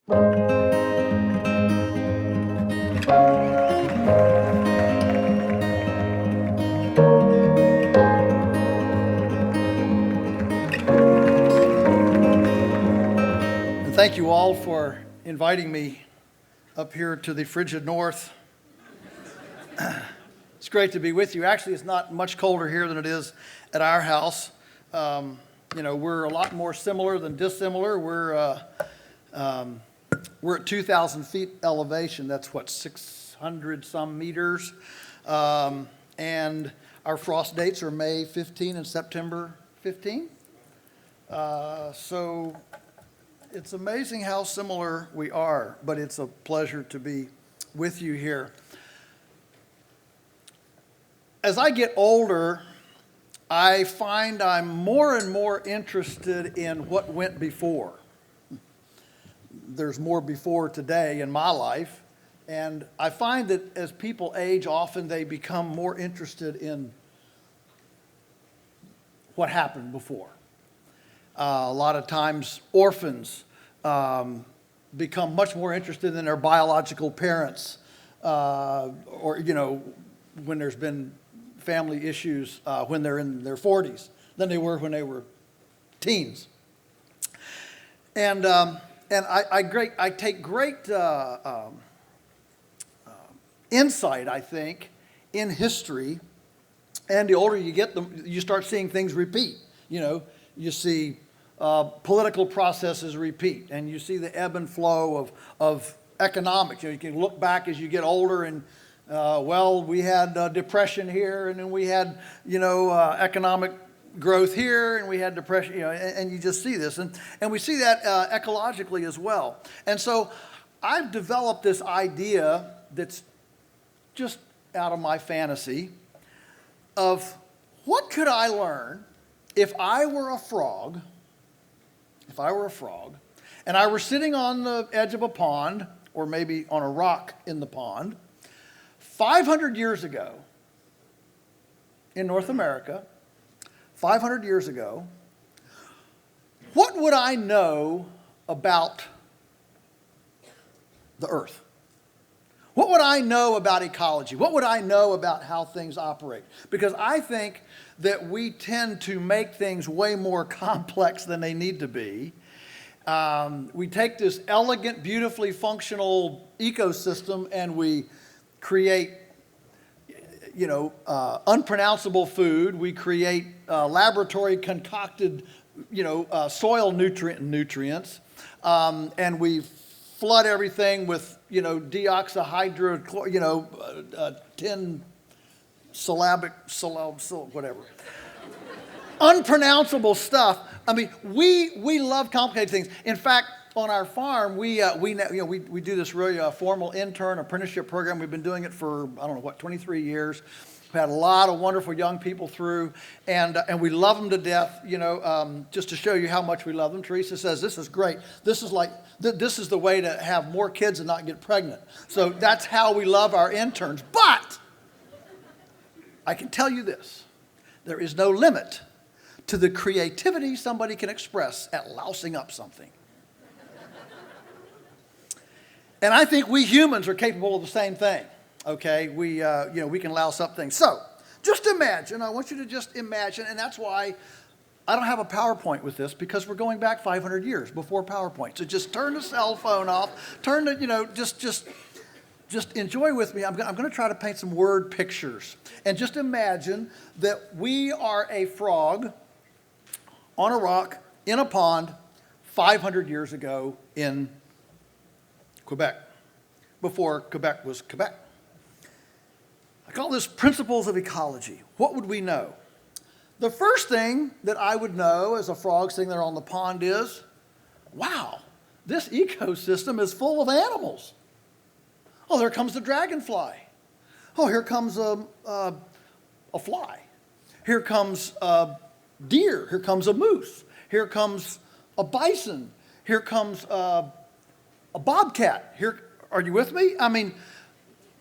And thank you all for inviting me up here to the frigid north. It's great to be with you. Actually, it's not much colder here than it is at our house. We're a lot more similar than dissimilar. We're at 2,000 feet elevation. That's what, 600 some meters. And our frost dates are May 15 and September 15. So it's amazing how similar we are, but it's a pleasure to be with you here. As I get older, I find I'm more and more interested in what went before. There's more before today in my life, and I find that as people age, often they become more interested in what happened before. A lot of times, orphans become much more interested in their biological parents, when there's been family issues when they're in their 40s than they were when they were teens. And I take great insight, I think, in history. And the older you get, you start seeing things repeat. You see political processes repeat, and you see the ebb and flow of economics. You can look back as you get older and we had depression here, and then we had, economic growth here, and we had depression, and you just see this. And we see that ecologically as well. And so I've developed this idea that's just out of my fantasy of what could I learn if I were a frog, and I were sitting on the edge of a pond, or maybe on a rock in the pond, 500 years ago, in North America, 500 years ago, what would I know about the earth? What would I know about ecology? What would I know about how things operate? Because I think that we tend to make things way more complex than they need to be. We take this elegant, beautifully functional ecosystem and we create, unpronounceable food. We create laboratory concocted, soil nutrients, and we flood everything with, deoxyhydro, 10 syllabic, whatever. Unpronounceable stuff. I mean, we love complicated things. In fact, on our farm, we do this really formal intern apprenticeship program. We've been doing it for 23 years. We've had a lot of wonderful young people through, and we love them to death. Just to show you how much we love them. Teresa says this is great. This is the way to have more kids and not get pregnant. So that's how we love our interns. But I can tell you this: there is no limit to the creativity somebody can express at lousing up something. And I think we humans are capable of the same thing, okay? We can louse up things. So just imagine, I want you to just imagine, and that's why I don't have a PowerPoint with this, because we're going back 500 years before PowerPoint. So just turn the cell phone off, just enjoy with me. I'm going to try to paint some word pictures. And just imagine that we are a frog on a rock in a pond 500 years ago in Quebec, before Quebec was Quebec. I call this principles of ecology. What would we know? The first thing that I would know as a frog sitting there on the pond is, wow, this ecosystem is full of animals. Oh, there comes the dragonfly. Oh, here comes a fly. Here comes a deer. Here comes a moose. Here comes a bison. Here comes a bobcat. Here, are you with me? I mean,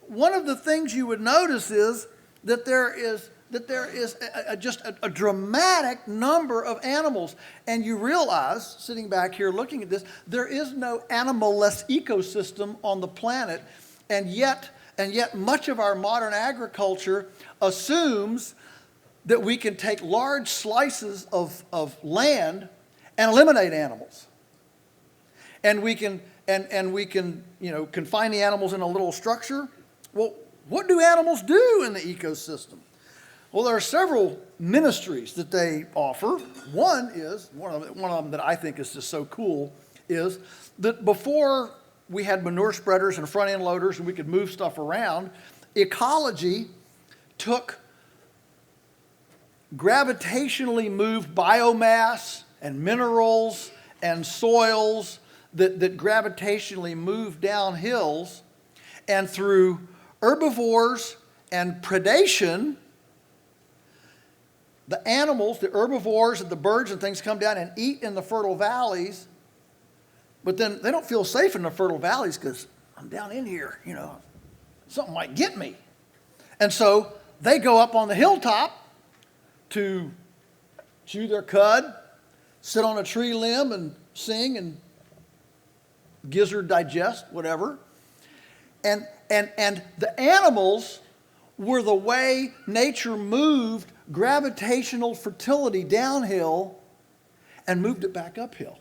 one of the things you would notice is that there is that there is just a dramatic number of animals. And you realize, sitting back here looking at this, there is no animal-less ecosystem on the planet. And yet much of our modern agriculture assumes that we can take large slices of land and eliminate animals. And we can confine the animals in a little structure. Well, what do animals do in the ecosystem? Well, there are several ministries that they offer. One of them that I think is just so cool is that before we had manure spreaders and front end loaders and we could move stuff around, ecology took gravitationally moved biomass and minerals and soils that gravitationally moved down hills, and through herbivores and predation, the animals, the herbivores and the birds and things come down and eat in the fertile valleys, but then they don't feel safe in the fertile valleys because I'm down in here, something might get me. And so they go up on the hilltop to chew their cud, sit on a tree limb and sing and gizzard digest, whatever. And the animals were the way nature moved gravitational fertility downhill and moved it back uphill.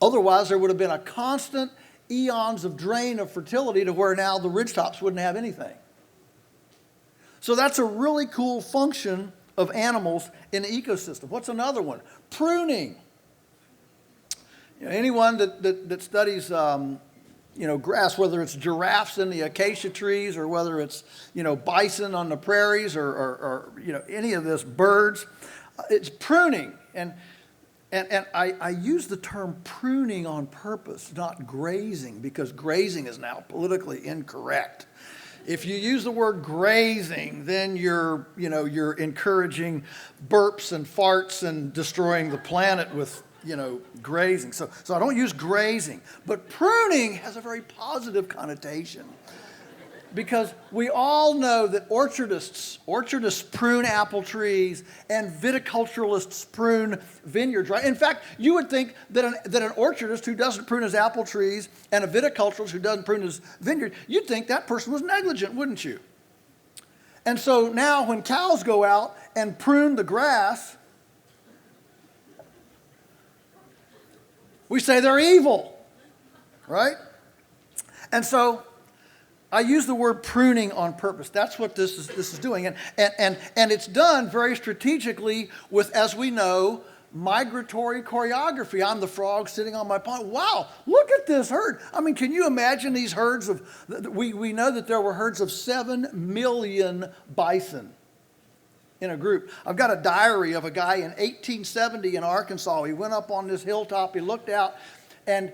Otherwise, there would have been a constant eons of drain of fertility to where now the ridgetops wouldn't have anything. So that's a really cool function of animals in the ecosystem. What's another one? Pruning. Anyone that studies grass, whether it's giraffes in the acacia trees or whether it's bison on the prairies or any of this, birds, it's pruning. And I use the term pruning on purpose, not grazing, because grazing is now politically incorrect. If you use the word grazing, then you're encouraging burps and farts and destroying the planet with grazing. So I don't use grazing, but pruning has a very positive connotation, because we all know that orchardists prune apple trees and viticulturalists prune vineyards, right? In fact, you would think that an orchardist who doesn't prune his apple trees and a viticulturalist who doesn't prune his vineyard, you'd think that person was negligent, wouldn't you? And so now when cows go out and prune the grass, we say they're evil, right? And so I use the word pruning on purpose. That's what this is doing. And it's done very strategically with, as we know, migratory choreography. I'm the frog sitting on my pond. Wow, look at this herd. I mean, can you imagine these herds of, we know that there were herds of 7 million bison in a group. I've got a diary of a guy in 1870 in Arkansas. He went up on this hilltop, he looked out, and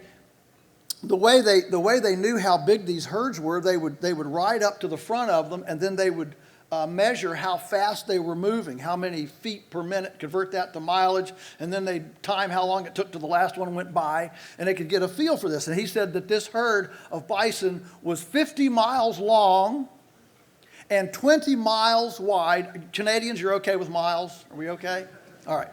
the way they knew how big these herds were, they would ride up to the front of them, and then they would measure how fast they were moving, how many feet per minute, convert that to mileage, and then they'd time how long it took till the last one went by, and they could get a feel for this. And he said that this herd of bison was 50 miles long and 20 miles wide. Canadians, you're okay with miles? Are we okay? All right.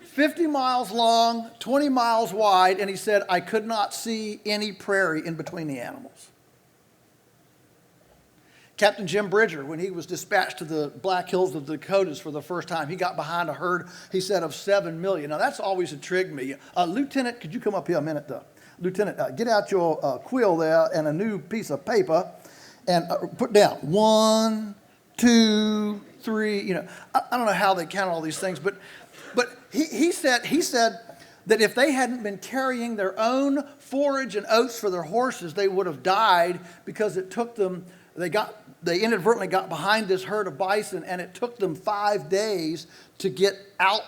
50 miles long, 20 miles wide, and he said, I could not see any prairie in between the animals. Captain Jim Bridger, when he was dispatched to the Black Hills of the Dakotas for the first time, he got behind a herd, he said, of 7 million. Now, that's always intrigued me. Lieutenant, could you come up here a minute, though? Lieutenant, get out your quill there and a new piece of paper and put down 1, 2, 3. I don't know how they count all these things, but he said that if they hadn't been carrying their own forage and oats for their horses, they would have died, because it took them, they inadvertently got behind this herd of bison, and it took them 5 days to get out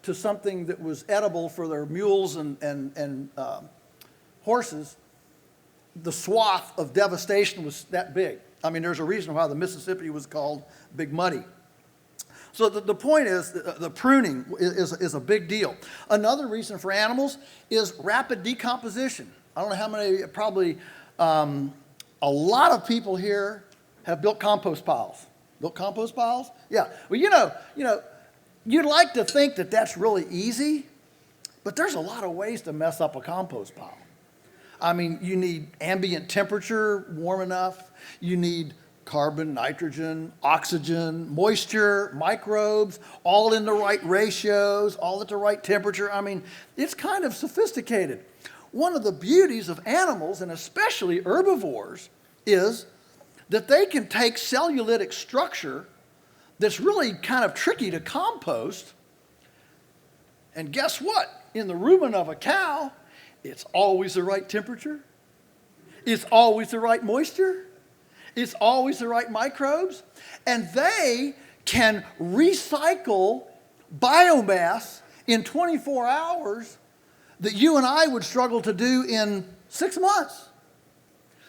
to something that was edible for their mules and horses. The swath of devastation was that big. I mean, there's a reason why the Mississippi was called Big Muddy. So the point is, the pruning is a big deal. Another reason for animals is rapid decomposition. I don't know how many, probably a lot of people here have built compost piles. Built compost piles? Yeah. Well, you'd like to think that that's really easy, but there's a lot of ways to mess up a compost pile. I mean, you need ambient temperature, warm enough. You need carbon, nitrogen, oxygen, moisture, microbes, all in the right ratios, all at the right temperature. I mean, it's kind of sophisticated. One of the beauties of animals, and especially herbivores, is that they can take cellulitic structure that's really kind of tricky to compost, and guess what? In the rumen of a cow, it's always the right temperature, it's always the right moisture, it's always the right microbes, and they can recycle biomass in 24 hours that you and I would struggle to do in 6 months.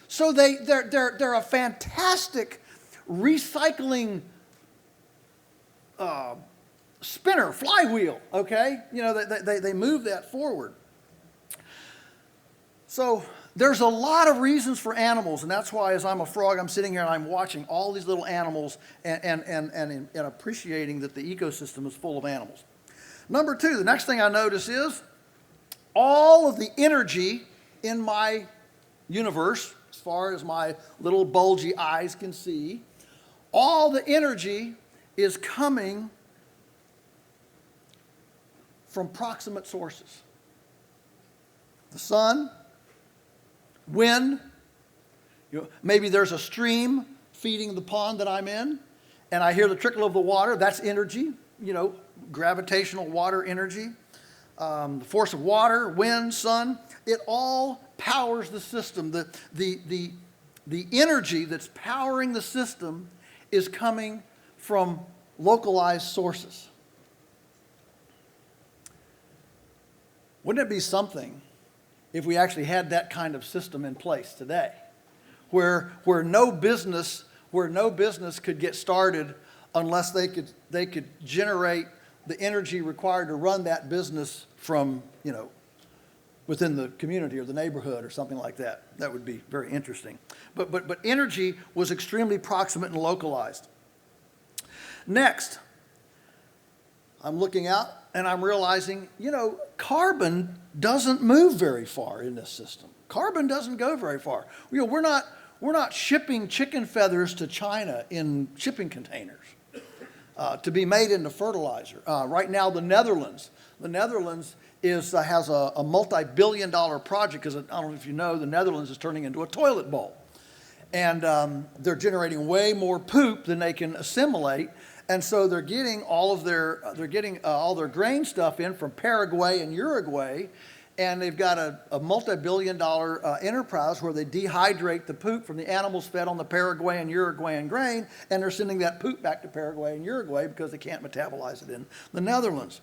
So they're a fantastic recycling spinner, flywheel, okay? They move that forward. So there's a lot of reasons for animals, and that's why as I'm a frog, I'm sitting here and I'm watching all these little animals and appreciating that the ecosystem is full of animals. Number two, the next thing I notice is all of the energy in my universe, as far as my little bulgy eyes can see, all the energy is coming from proximate sources. The sun, wind, maybe there's a stream feeding the pond that I'm in, and I hear the trickle of the water. That's energy, gravitational water energy. The force of water, wind, sun, it all powers the system. The energy that's powering the system is coming from localized sources. Wouldn't it be something if we actually had that kind of system in place today, where no business could get started unless they could generate the energy required to run that business from within the community or the neighborhood or something like that. That would be very interesting. But energy was extremely proximate and localized. Next, I'm looking out and I'm realizing, carbon doesn't move very far in this system. Carbon doesn't go very far. We're not shipping chicken feathers to China in shipping containers to be made into fertilizer. Right now, the Netherlands has a multi-billion-dollar project, because I don't know if you know, the Netherlands is turning into a toilet bowl. And they're generating way more poop than they can assimilate. And so they're getting all their grain stuff in from Paraguay and Uruguay, and they've got a multi-billion-dollar enterprise where they dehydrate the poop from the animals fed on the Paraguayan, Uruguayan grain, and they're sending that poop back to Paraguay and Uruguay because they can't metabolize it in the Netherlands.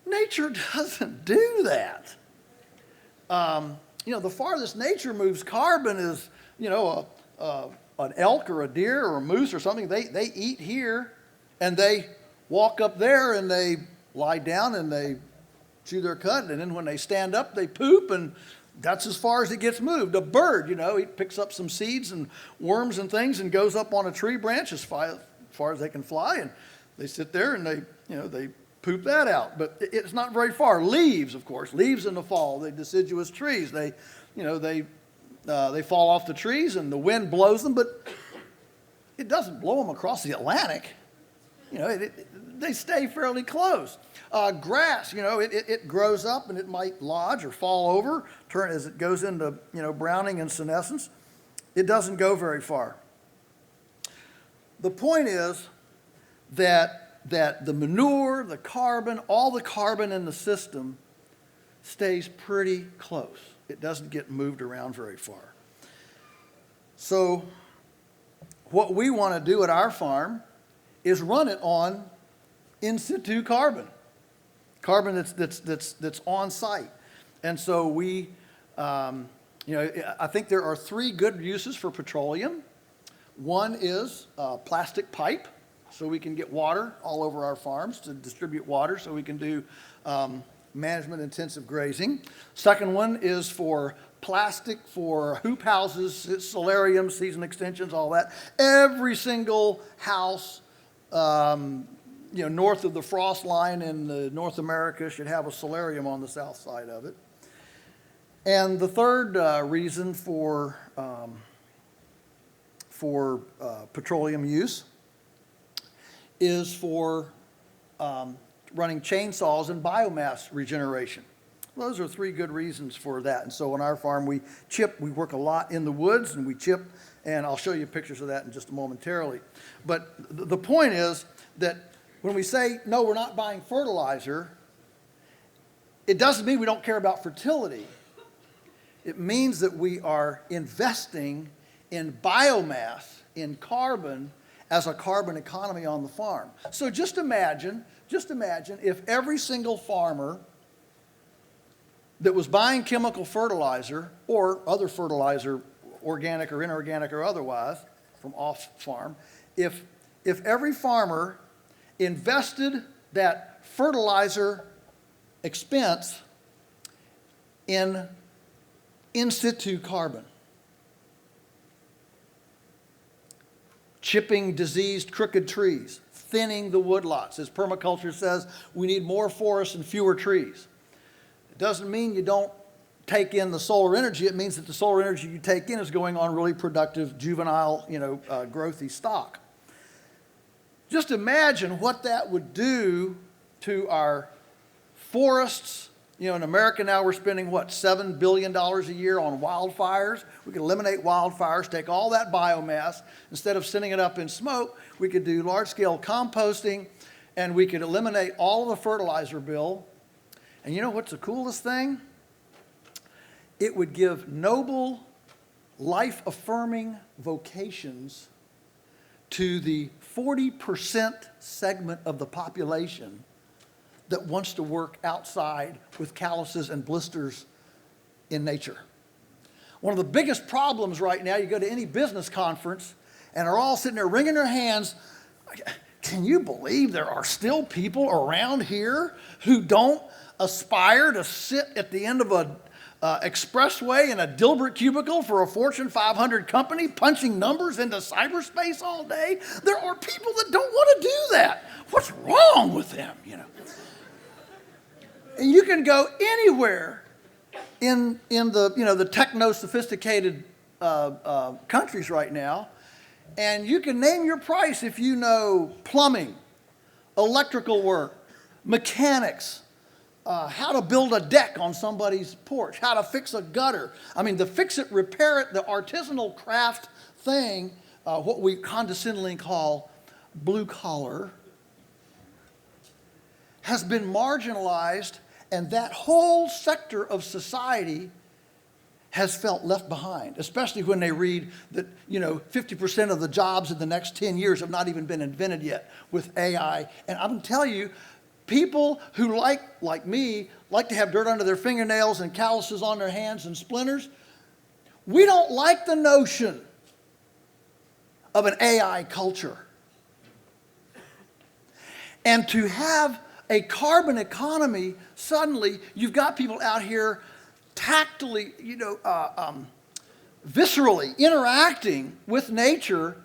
Nature doesn't do that. The farthest nature moves carbon is, an elk or a deer or a moose or something. They eat here, and they walk up there, and they lie down, and they chew their cud, and then when they stand up, they poop, and that's as far as it gets moved. A bird, he picks up some seeds and worms and things and goes up on a tree branch as far as they can fly, and they sit there and they poop that out. But it's not very far. Leaves, of course, leaves in the fall, the deciduous trees, they fall off the trees and the wind blows them, but it doesn't blow them across the Atlantic. They stay fairly close. Grass, it grows up and it might lodge or fall over, turn as it goes into, browning and senescence. It doesn't go very far. The point is that the manure, the carbon, all the carbon in the system stays pretty close. It doesn't get moved around very far. So what we want to do at our farm is run it on in situ carbon that's on site. And so I think there are 3 good uses for petroleum. One is plastic pipe, so we can get water all over our farms to distribute water, so we can do management intensive grazing. Second one is for plastic for hoop houses, solariums, season extensions, all that. Every single house, north of the frost line in North America should have a solarium on the south side of it. And the third reason for petroleum use is for running chainsaws and biomass regeneration. Those are three good reasons for that. And so on our farm, we work a lot in the woods, and we chip, and I'll show you pictures of that in just momentarily. But the point is that when we say, no, we're not buying fertilizer, it doesn't mean we don't care about fertility. It means that we are investing in biomass, in carbon, as a carbon economy on the farm. So just imagine if every single farmer that was buying chemical fertilizer or other fertilizer, organic or inorganic or otherwise, from off-farm, if every farmer invested that fertilizer expense in situ carbon, chipping diseased, crooked trees, thinning the woodlots. As permaculture says, we need more forests and fewer trees. It doesn't mean you don't take in the solar energy. It means that the solar energy you take in is going on really productive, juvenile, growthy stock. Just imagine what that would do to our forests. In America now we're spending, $7 billion a year on wildfires. We could eliminate wildfires, take all that biomass. Instead of sending it up in smoke, we could do large-scale composting, and we could eliminate all of the fertilizer bill. And you know what's the coolest thing? It would give noble, life-affirming vocations to the 40% segment of the population that wants to work outside with calluses and blisters in nature. One of the biggest problems right now, you go to any business conference and are all sitting there wringing their hands. Can you believe there are still people around here who don't aspire to sit at the end of an expressway in a Dilbert cubicle for a Fortune 500 company punching numbers into cyberspace all day? There are people that don't want to do that. What's wrong with them, And you can go anywhere in the techno-sophisticated countries right now, and you can name your price if you know plumbing, electrical work, mechanics, how to build a deck on somebody's porch, how to fix a gutter. I mean, the fix-it, repair-it, the artisanal craft thing, what we condescendingly call blue collar, has been marginalized, and that whole sector of society has felt left behind, especially when they read that 50% of the jobs in the next 10 years have not even been invented yet with AI. And I'm going to tell you, people who like me, like to have dirt under their fingernails and calluses on their hands and splinters, we don't like the notion of an AI culture. And to have a carbon economy, suddenly you've got people out here tactily, viscerally interacting with nature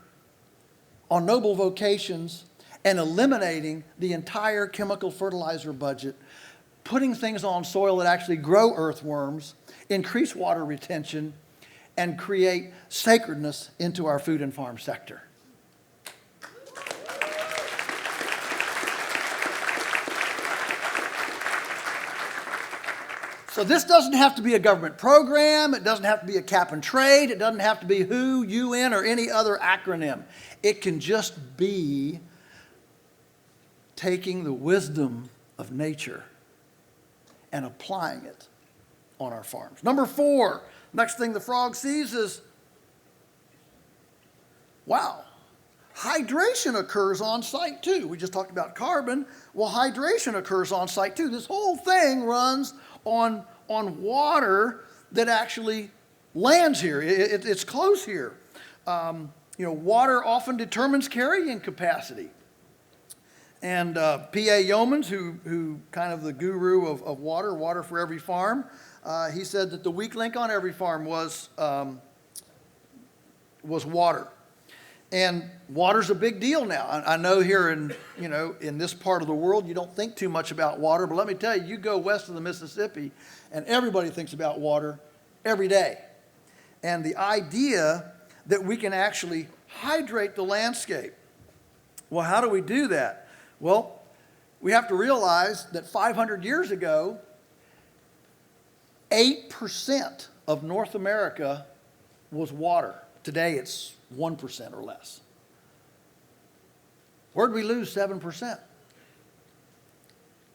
on noble vocations and eliminating the entire chemical fertilizer budget, putting things on soil that actually grow earthworms, increase water retention, and create sacredness into our food and farm sector. So this doesn't have to be a government program. It doesn't have to be a cap and trade. It doesn't have to be WHO, UN, or any other acronym. It can just be taking the wisdom of nature and applying it on our farms. Number 4, next thing the frog sees is, wow, hydration occurs on site too. We just talked about carbon. Well, hydration occurs on site too. This whole thing runs on water that actually lands here. It's close here. Water often determines carrying capacity. And P.A. Yeomans, who kind of the guru of water for every farm, he said that the weak link on every farm was water. And water's a big deal now. I know here in this part of the world, you don't think too much about water, but let me tell you, you go west of the Mississippi, and everybody thinks about water every day. And the idea that we can actually hydrate the landscape. Well, how do we do that? Well, we have to realize that 500 years ago, 8% of North America was water. Today, it's 1% or less. Where'd we lose 7%?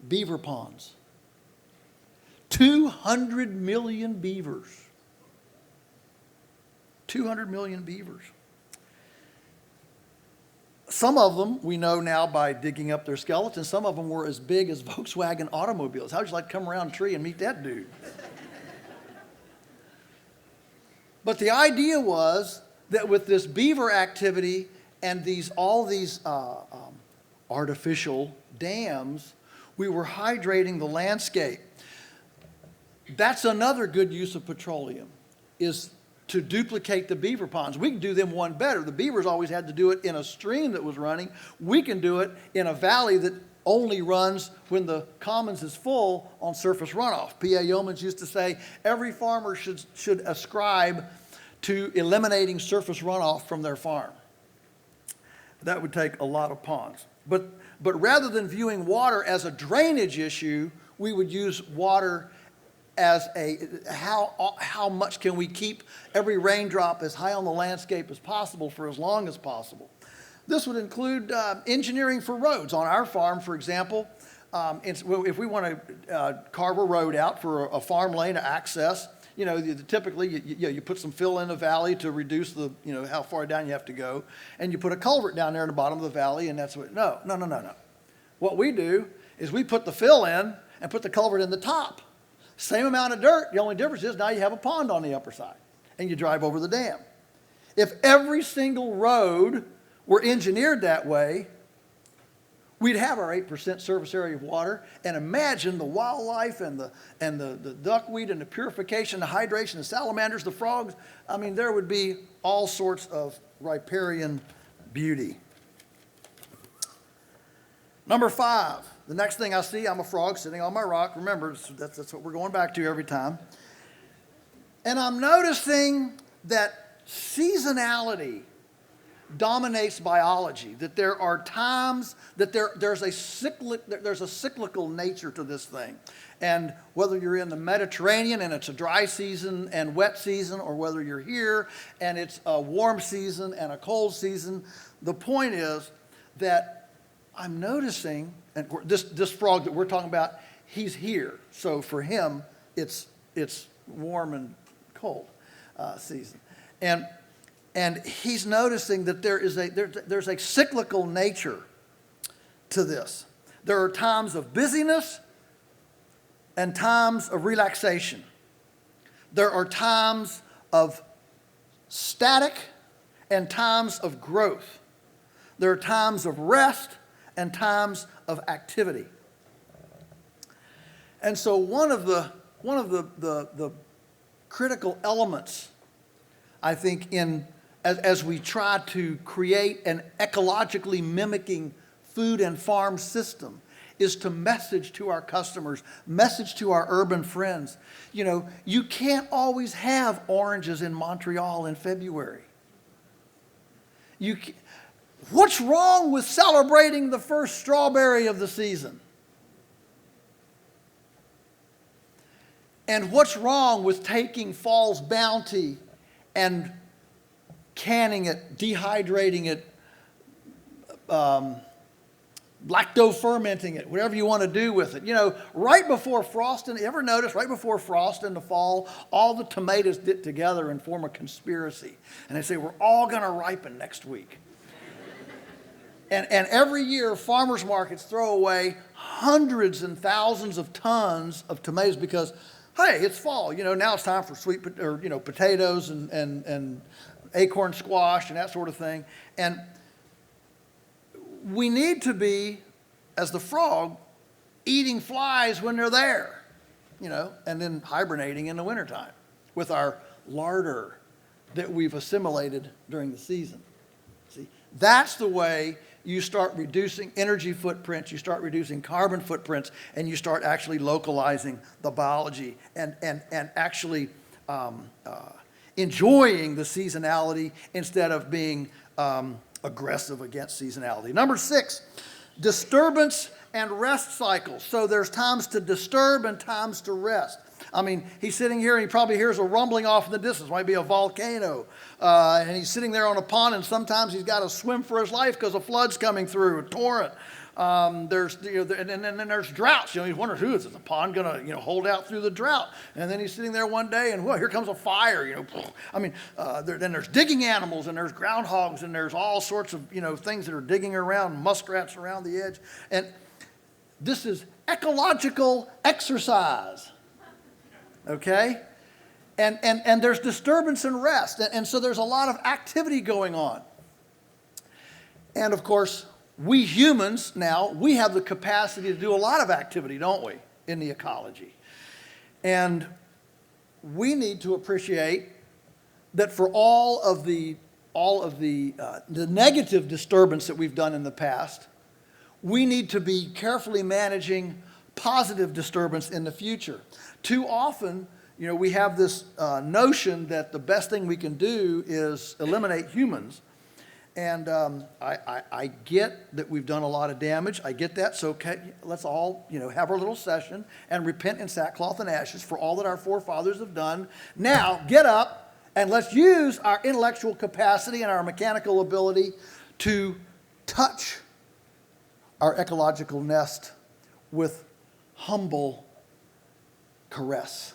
Beaver ponds. 200 million beavers. 200 million beavers. Some of them, we know now by digging up their skeletons, some of them were as big as Volkswagen automobiles. How'd you like to come around a tree and meet that dude? But the idea was that with this beaver activity and all these artificial dams, we were hydrating the landscape. That's another good use of petroleum, is to duplicate the beaver ponds. We can do them one better. The beavers always had to do it in a stream that was running. We can do it in a valley that only runs when the commons is full on surface runoff. P.A. Yeomans used to say every farmer should ascribe to eliminating surface runoff from their farm. That would take a lot of ponds. But rather than viewing water as a drainage issue, we would use water as how much can we keep every raindrop as high on the landscape as possible for as long as possible. This would include engineering for roads. On our farm, for example, if we want to carve a road out for a farm lane to access, typically you put some fill in the valley to reduce the, how far down you have to go, and you put a culvert down there in the bottom of the valley, and that's what, no. What we do is we put the fill in and put the culvert in the top. Same amount of dirt, the only difference is now you have a pond on the upper side, and you drive over the dam. If every single road were engineered that way, we'd have our 8% surface area of water, and imagine the wildlife and the duckweed and the purification, the hydration, the salamanders, the frogs. I mean, there would be all sorts of riparian beauty. Number 5, the next thing I see, I'm a frog sitting on my rock. Remember, that's what we're going back to every time. And I'm noticing that seasonality dominates biology, that there are times that there's a cyclical nature to this thing. And whether you're in the Mediterranean and it's a dry season and wet season, or whether you're here and it's a warm season and a cold season, the point is that I'm noticing, and this frog that we're talking about, he's here. So for him, it's warm and cold season. And he's noticing that there's a cyclical nature to this. There are times of busyness and times of relaxation. There are times of static and times of growth. There are times of rest and times of activity. And so one of the critical elements, I think, as we try to create an ecologically mimicking food and farm system, is to message to our customers, message to our urban friends. You can't always have oranges in Montreal in February. What's wrong with celebrating the first strawberry of the season? And what's wrong with taking Fall's Bounty and canning it, dehydrating it, lacto-fermenting it, whatever you want to do with it. Right before frost, ever notice, right before frost in the fall, all the tomatoes get together and form a conspiracy. And they say, we're all going to ripen next week. And every year, farmers markets throw away hundreds and thousands of tons of tomatoes because, hey, it's fall. Now it's time for potatoes and acorn squash and that sort of thing. And we need to be, as the frog, eating flies when they're there. and then hibernating in the wintertime with our larder that we've assimilated during the season. See, that's the way you start reducing energy footprints, you start reducing carbon footprints, and you start actually localizing the biology and actually enjoying the seasonality instead of being aggressive against seasonality. Number 6, disturbance and rest cycles. So there's times to disturb and times to rest. I mean, he's sitting here and he probably hears a rumbling off in the distance. Might be a volcano. And he's sitting there on a pond, and sometimes he's got to swim for his life because a flood's coming through, a torrent. And then there's droughts. He's wondering, who is this? The pond going to hold out through the drought? And then he's sitting there one day, and here comes a fire. Then there's digging animals, and there's groundhogs, and there's all sorts of things that are digging around, muskrats around the edge. And this is ecological exercise. Okay? And there's disturbance and rest. And so there's a lot of activity going on. And of course, we humans now, we have the capacity to do a lot of activity, don't we, in the ecology? And we need to appreciate that for all of the negative disturbance that we've done in the past, we need to be carefully managing positive disturbance in the future. Too often, we have this notion that the best thing we can do is eliminate humans. And I get that we've done a lot of damage. I get that. So let's all, have our little session and repent in sackcloth and ashes for all that our forefathers have done. Now, get up and let's use our intellectual capacity and our mechanical ability to touch our ecological nest with humble caress.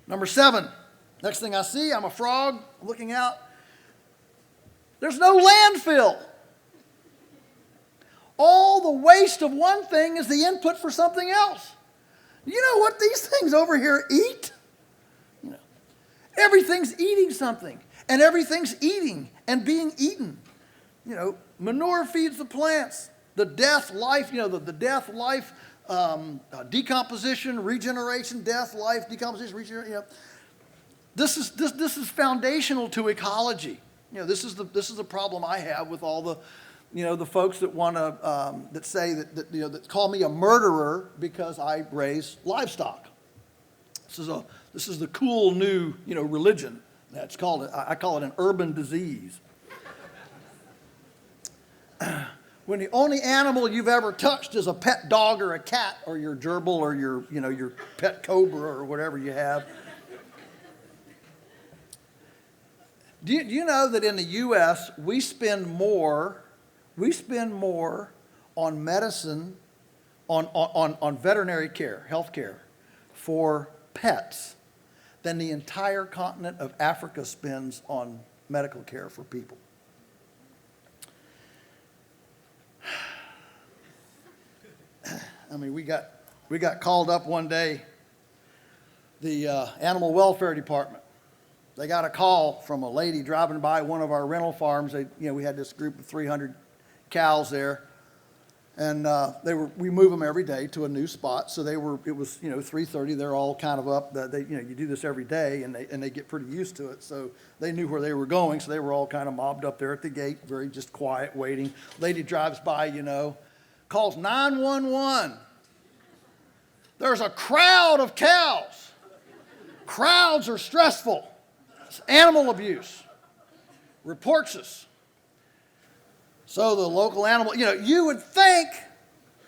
Number 7, next thing I see, I'm a frog looking out. There's no landfill. All the waste of one thing is the input for something else. You know what these things over here eat? Everything's eating something, and everything's eating and being eaten. Manure feeds the plants. The death, life, the death, life, decomposition, regeneration, death, life, decomposition, regeneration. This is foundational to ecology. This is the problem I have with all the, the folks that want to that say that call me a murderer because I raise livestock. This is the cool new religion. That's called I call it an urban disease. When the only animal you've ever touched is a pet dog or a cat or your gerbil or your pet cobra or whatever you have. Do you know that in the U.S. we spend more on medicine, on veterinary care, health care for pets than the entire continent of Africa spends on medical care for people? I mean, we got called up one day, the animal welfare department. They got a call from a lady driving by one of our rental farms. We had this group of 300 cows there, and we move them every day to a new spot. So it was 3:30. They're all kind of up. You do this every day, and they get pretty used to it. So they knew where they were going. So they were all kind of mobbed up there at the gate, very just quiet, waiting. Lady drives by, calls 911. There's a crowd of cows. Crowds are stressful. It's animal abuse. Reports us. So the local animal, you would think,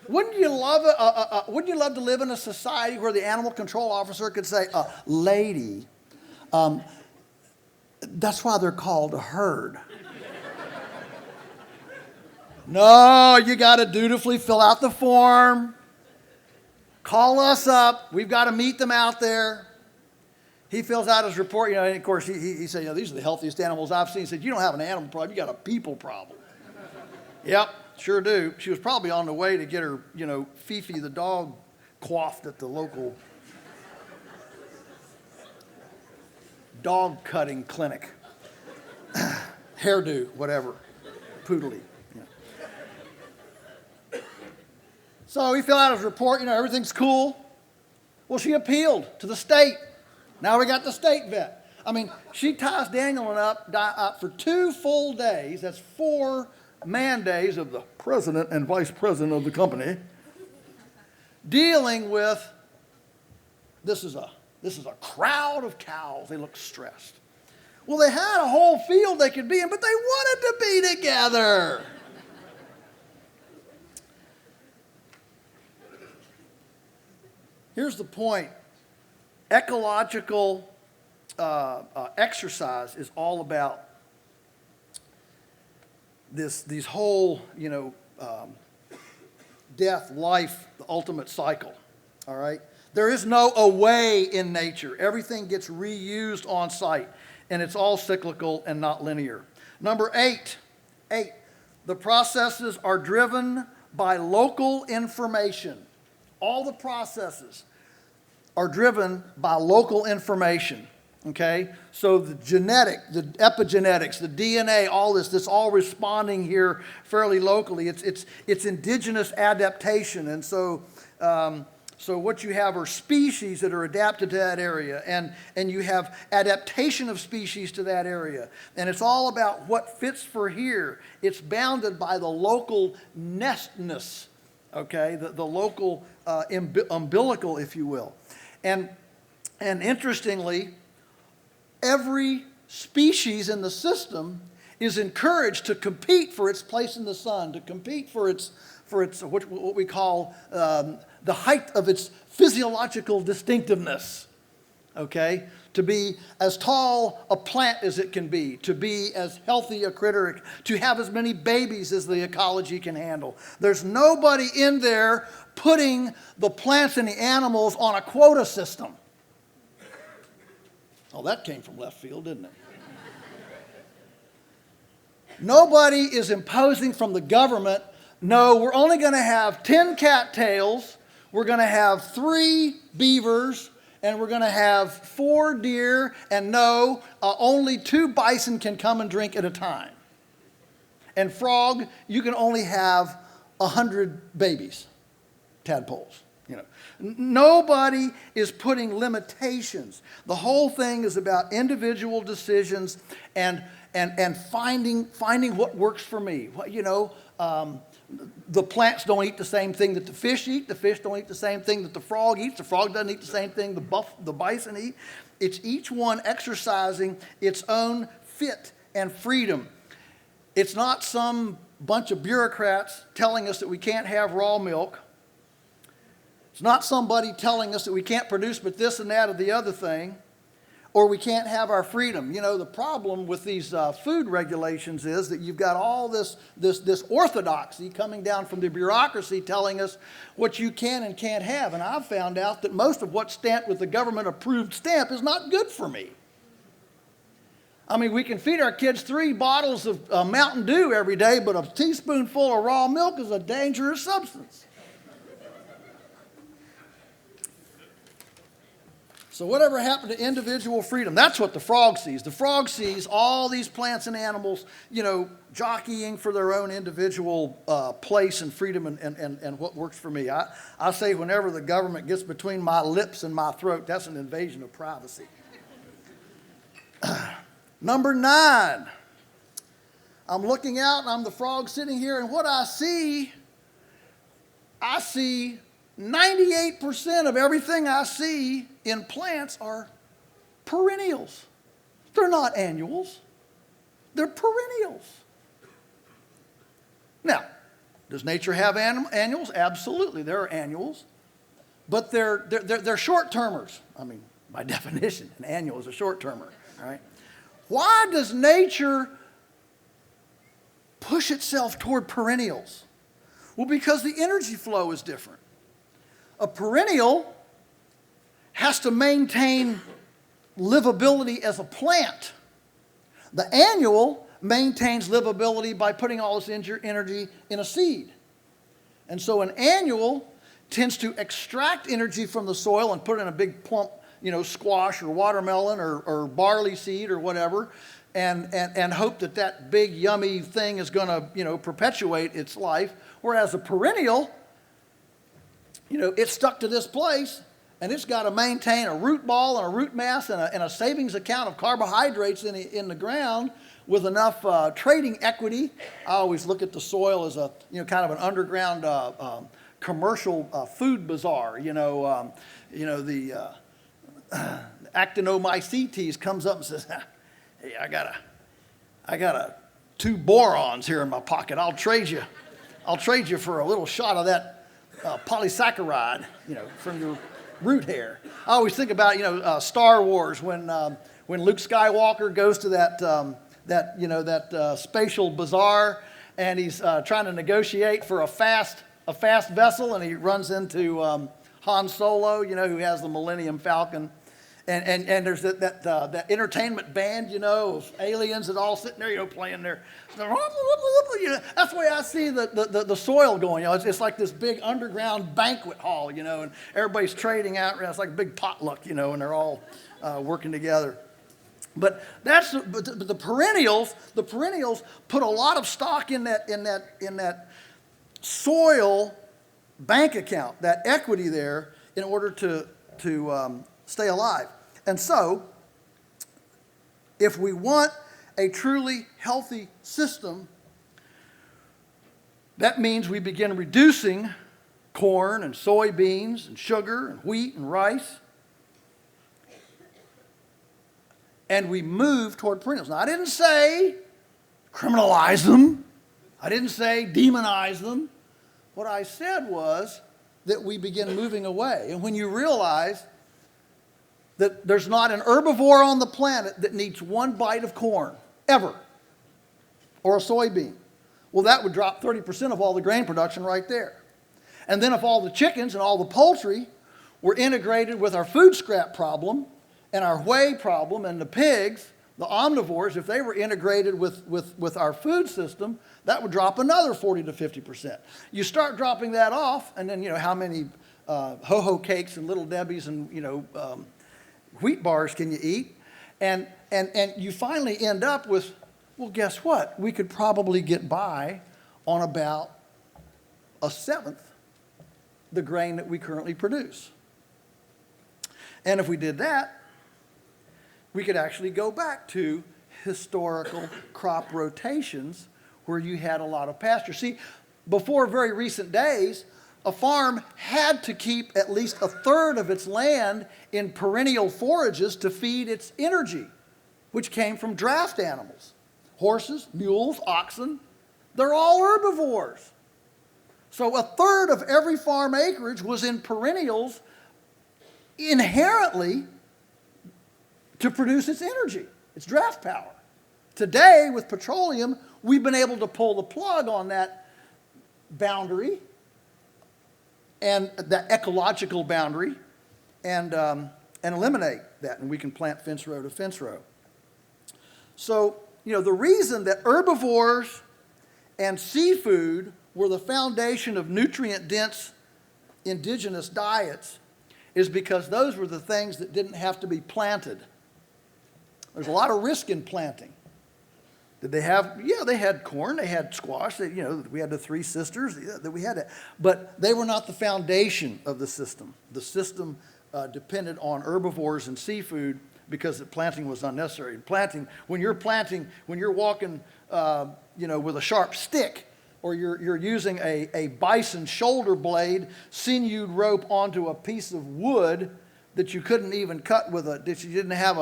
wouldn't you love to live in a society where the animal control officer could say, lady, that's why they're called a herd. No, you got to dutifully fill out the form. Call us up. We've got to meet them out there. He fills out his report, and of course he said, these are the healthiest animals I've seen. He said, you don't have an animal problem, you got a people problem. Yep, sure do. She was probably on the way to get her, Fifi the dog coiffed at the local dog cutting clinic. Hairdo, whatever, poodly. So he filled out his report, everything's cool. Well, she appealed to the state. Now we got the state vet. I mean, she ties Daniel up for 2 full days. That's 4 man days of the president and vice president of the company dealing with, this is a crowd of cows. They look stressed. Well, they had a whole field they could be in, but they wanted to be together. Here's the point. Ecological exercise is all about these whole, death, life, the ultimate cycle, all right? There is no away in nature. Everything gets reused on site, and it's all cyclical and not linear. Number 8, the processes are driven by local information. All the processes are driven by local information, okay? So the genetic, the epigenetics, the DNA, all this all responding here fairly locally. It's indigenous adaptation, and so what you have are species that are adapted to that area, and you have adaptation of species to that area. And it's all about what fits for here. It's bounded by the local nestness, okay, the local umbilical, if you will. And interestingly, every species in the system is encouraged to compete for its place in the sun, to compete for its what we call the height of its physiological distinctiveness, okay? To be as tall a plant as it can be, to be as healthy a critter, to have as many babies as the ecology can handle. There's nobody in there putting the plants and the animals on a quota system. Oh, that came from left field, didn't it? Nobody is imposing from the government, no, we're only going to have 10 cattails, we're going to have 3 beavers, and we're going to have 4 deer, and no, only 2 bison can come and drink at a time. And frog, you can only have 100 babies, tadpoles. Nobody is putting limitations. The whole thing is about individual decisions and finding what works for me. The plants don't eat the same thing that the fish eat. The fish don't eat the same thing that the frog eats. The frog doesn't eat the same thing the bison eat. It's each one exercising its own fit and freedom. It's not some bunch of bureaucrats telling us that we can't have raw milk. It's not somebody telling us that we can't produce but this and that or the other thing, or we can't have our freedom. The problem with these food regulations is that you've got all this orthodoxy coming down from the bureaucracy telling us what you can and can't have. And I've found out that most of what's stamped with the government-approved stamp is not good for me. I mean, we can feed our kids 3 bottles of Mountain Dew every day, but a teaspoonful of raw milk is a dangerous substance. So whatever happened to individual freedom? That's what the frog sees. The frog sees all these plants and animals, jockeying for their own individual place and freedom and what works for me. I say whenever the government gets between my lips and my throat, that's an invasion of privacy. Number 9. I'm looking out and I'm the frog sitting here, and what I see 98% of everything I see in plants are perennials. They're not annuals. They're perennials. Now, does nature have annuals? Absolutely, there are annuals. But they're short-termers. I mean, by definition, an annual is a short-termer, right? Why does nature push itself toward perennials? Well, because the energy flow is different. A perennial has to maintain livability as a plant. The annual maintains livability by putting all this energy in a seed. And so an annual tends to extract energy from the soil and put it in a big plump, squash or watermelon or barley seed or whatever, and hope that big yummy thing is going to, perpetuate its life. Whereas a perennial it's stuck to this place, and it's got to maintain a root ball and a root mass and a savings account of carbohydrates in the ground with enough trading equity. I always look at the soil as a kind of an underground commercial food bazaar. The actinomycetes comes up and says, "Hey, I got 2 borons here in my pocket. I'll trade you for a little shot of that polysaccharide, from your root hair." I always think about Star Wars when Luke Skywalker goes to that spatial bazaar, and he's trying to negotiate for a fast vessel, and he runs into Han Solo, who has the Millennium Falcon. And there's that entertainment band, of aliens that all sitting there, playing their, that's the way I see the soil going. It's like this big underground banquet hall, and everybody's trading out. It's like a big potluck, and they're all working together. But the perennials put a lot of stock in that soil bank account, that equity there, in order to stay alive. And so, if we want a truly healthy system, that means we begin reducing corn and soybeans and sugar and wheat and rice, and we move toward perennials. Now, I didn't say criminalize them. I didn't say demonize them. What I said was that we begin moving away. And when you realize that there's not an herbivore on the planet that needs 1 bite of corn, ever, or a soybean, well, that would drop 30% of all the grain production right there. And then if all the chickens and all the poultry were integrated with our food scrap problem and our whey problem, and the pigs, the omnivores, if they were integrated with our food system, that would drop another 40 to 50%. You start dropping that off, and then how many ho-ho cakes and Little Debbie's and wheat bars can you eat? And you finally end up with, well, guess what? We could probably get by on about 1/7 the grain that we currently produce. And if we did that, we could actually go back to historical crop rotations where you had a lot of pasture. See, before very recent days, a farm had to keep at least 1/3 of its land in perennial forages to feed its energy, which came from draft animals. Horses, mules, oxen, they're all herbivores. So 1/3 of every farm acreage was in perennials inherently to produce its energy, its draft power. Today, with petroleum, we've been able to pull the plug on that boundary and that ecological boundary and eliminate that, and we can plant fence row to fence row. So, the reason that herbivores and seafood were the foundation of nutrient-dense indigenous diets is because those were the things that didn't have to be planted. There's a lot of risk in planting. Did they have? Yeah, they had corn, they had squash. We had the 3 sisters. That we had that, but they were not the foundation of the system. The system depended on herbivores and seafood because the planting was unnecessary. When you're walking, with a sharp stick, or you're using a bison shoulder blade, sinewed rope onto a piece of wood that you couldn't even cut that you didn't have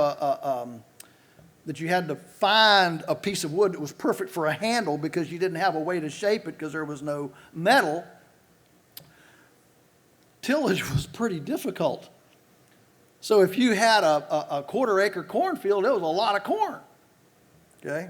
that you had to find a piece of wood that was perfect for a handle because you didn't have a way to shape it because there was no metal. Tillage was pretty difficult. So if you had a 1/4 acre cornfield, it was a lot of corn. Okay?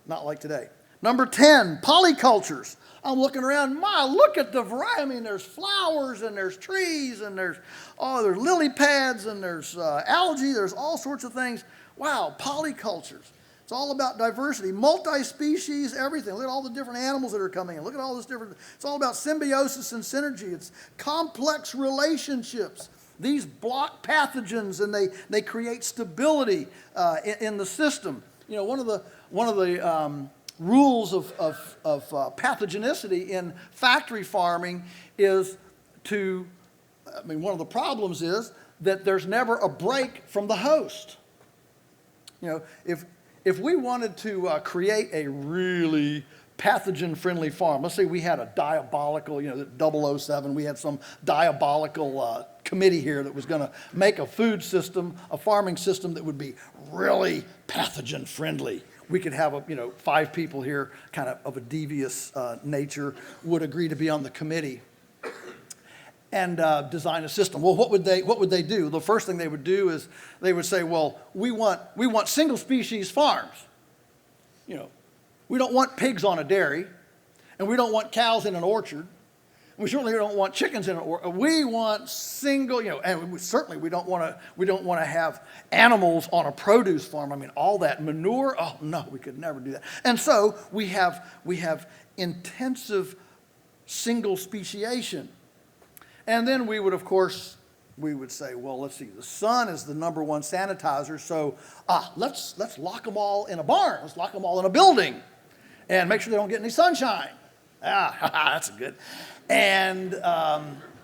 Not like today. Number 10, polycultures. I'm looking around, look at the variety. I mean, there's flowers and there's trees and there's lily pads and there's algae. There's all sorts of things. Wow, polycultures. It's all about diversity, multi-species, everything. Look at all the different animals that are coming in. Look at all this different. It's all about symbiosis and synergy. It's complex relationships. These block pathogens and they create stability in the system. One of the rules of pathogenicity in factory farming is one of the problems is that there's never a break from the host. If we wanted to create a really pathogen-friendly farm, let's say we had a diabolical, 007, we had some diabolical committee here that was going to make a food system, a farming system that would be really pathogen-friendly. We could have 5 people here, kind of a devious nature, would agree to be on the committee and design a system. Well, what would they do? The first thing they would do is they would say, well, we want single species farms. We don't want pigs on a dairy, and we don't want cows in an orchard. We certainly don't want chickens in an orchard. We want single, and we don't want to have animals on a produce farm. All that manure. Oh no, we could never do that. And so we have intensive single speciation. And then we would, of course, say, well, let's see, the sun is the number one sanitizer, so let's lock them all in a barn. Let's lock them all in a building and make sure they don't get any sunshine. That's good. And